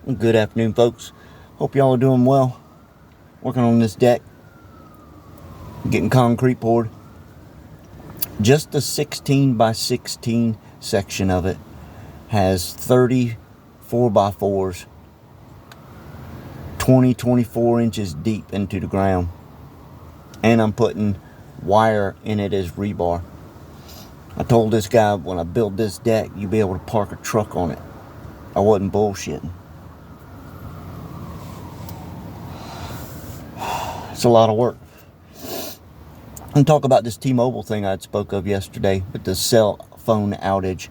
Good afternoon, folks. Hope y'all are doing well. Working on this deck, getting concrete poured. Just the 16 by 16 section of it has 30 4x4s, 24 inches deep into the ground. And I'm putting wire in it as rebar. I told this guy when I build this deck, you'll be able to park a truck on it. I wasn't bullshitting. It's a lot of work. And talk about this T-Mobile thing I spoke of yesterday with the cell phone outage.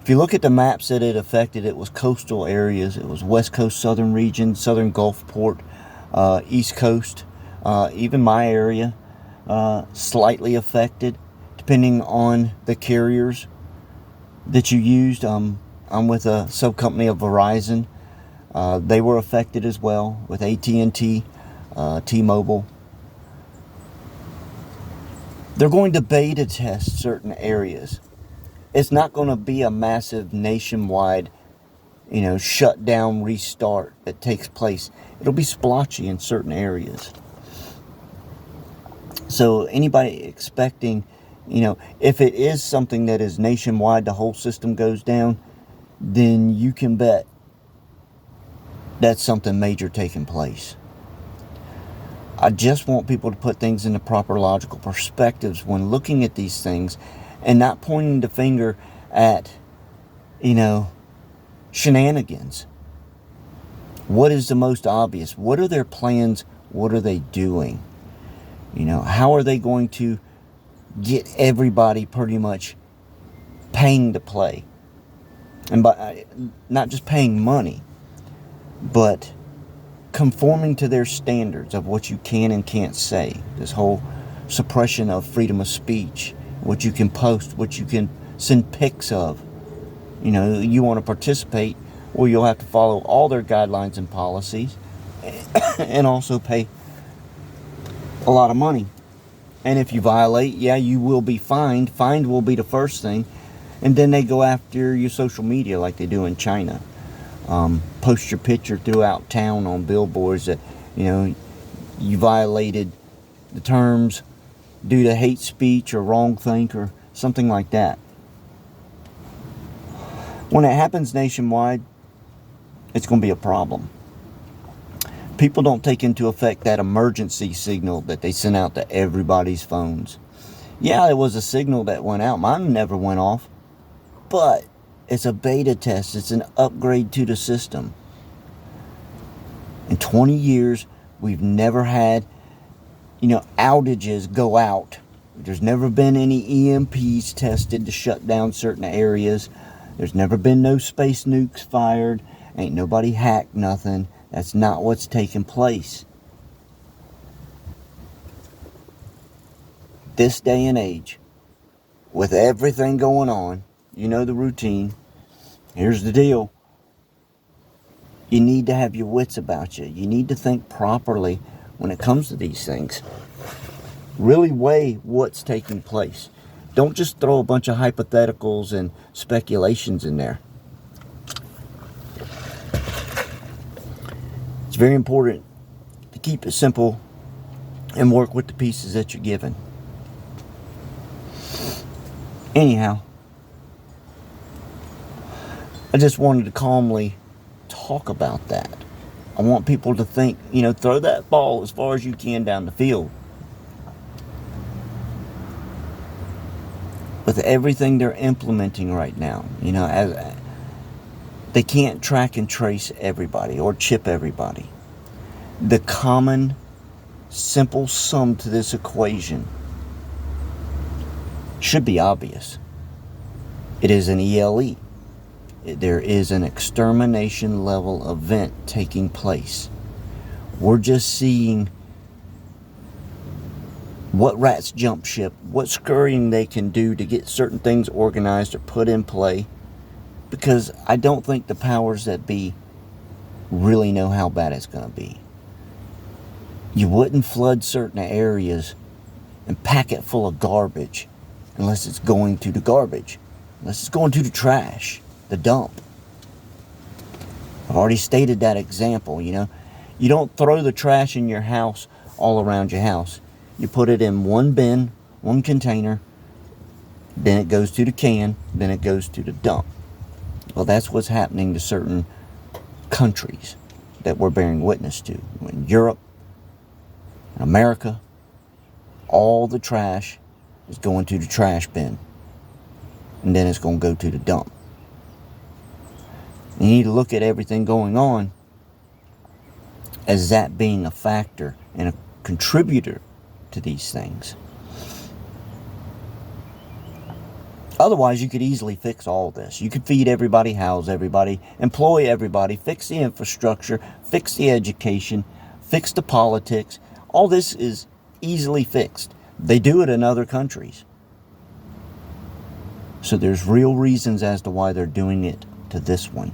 If you look at the maps that it affected, it was coastal areas. It was West Coast, Southern region, Southern Gulfport, East Coast, even my area, slightly affected, depending on the carriers that you used. I'm with a sub-company of Verizon. They were affected as well with AT&T, T-Mobile. They're going to beta test certain areas. It's not going to be a massive nationwide, shutdown restart that takes place. It'll be splotchy in certain areas. So anybody expecting, if it is something that is nationwide, the whole system goes down, then you can bet that's something major taking place. I just want people to put things into proper logical perspectives when looking at these things and not pointing the finger at, shenanigans. What is the most obvious? What are their plans? What are they doing? How are they going to get everybody pretty much paying to play? And by not just paying money, but conforming to their standards of what you can and can't say. This whole suppression of freedom of speech, what you can post, what you can send pics of. You want to participate, well, you'll have to follow all their guidelines and policies and also pay a lot of money. And if you violate, you will be fined. Fined will be the first thing. And then they go after your social media like they do in China. Post your picture throughout town on billboards that, you violated the terms due to hate speech or wrongthink or something like that. When it happens nationwide, it's going to be a problem. People don't take into effect that emergency signal that they sent out to everybody's phones. Yeah, it was a signal that went out. Mine never went off. But it's a beta test. It's an upgrade to the system. In 20 years, we've never had, outages go out. There's never been any EMPs tested to shut down certain areas. There's never been no space nukes fired. Ain't nobody hacked nothing. That's not what's taking place. This day and age, with everything going on, the routine. Here's the deal. You need to have your wits about you. You need to think properly when it comes to these things. Really weigh what's taking place. Don't just throw a bunch of hypotheticals and speculations in there. It's very important to keep it simple and work with the pieces that you're given. Anyhow, I just wanted to calmly talk about that. I want people to think, throw that ball as far as you can down the field. With everything they're implementing right now, as they can't track and trace everybody or chip everybody. The common, simple sum to this equation should be obvious. It is an ELE. There is an extermination level event taking place. We're just seeing what rats jump ship, what scurrying they can do to get certain things organized or put in play, because I don't think the powers that be really know how bad it's going to be. You wouldn't flood certain areas and pack it full of garbage unless it's going to the garbage, unless it's going to the trash, the dump. I've already stated that example, you know. You don't throw the trash in your house all around your house. You put it in one bin, one container, then it goes to the can, then it goes to the dump. Well, that's what's happening to certain countries that we're bearing witness to. In Europe, in America, all the trash is going to the trash bin, and then it's going to go to the dump. You need to look at everything going on as that being a factor and a contributor to these things. Otherwise, you could easily fix all this. You could feed everybody, house everybody, employ everybody, fix the infrastructure, fix the education, fix the politics. All this is easily fixed. They do it in other countries. So there's real reasons as to why they're doing it to this one.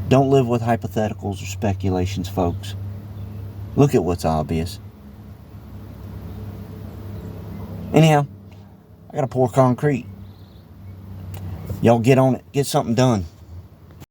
Don't live with hypotheticals or speculations, folks. Look at what's obvious. Anyhow, I gotta pour concrete. Y'all get on it. Get something done.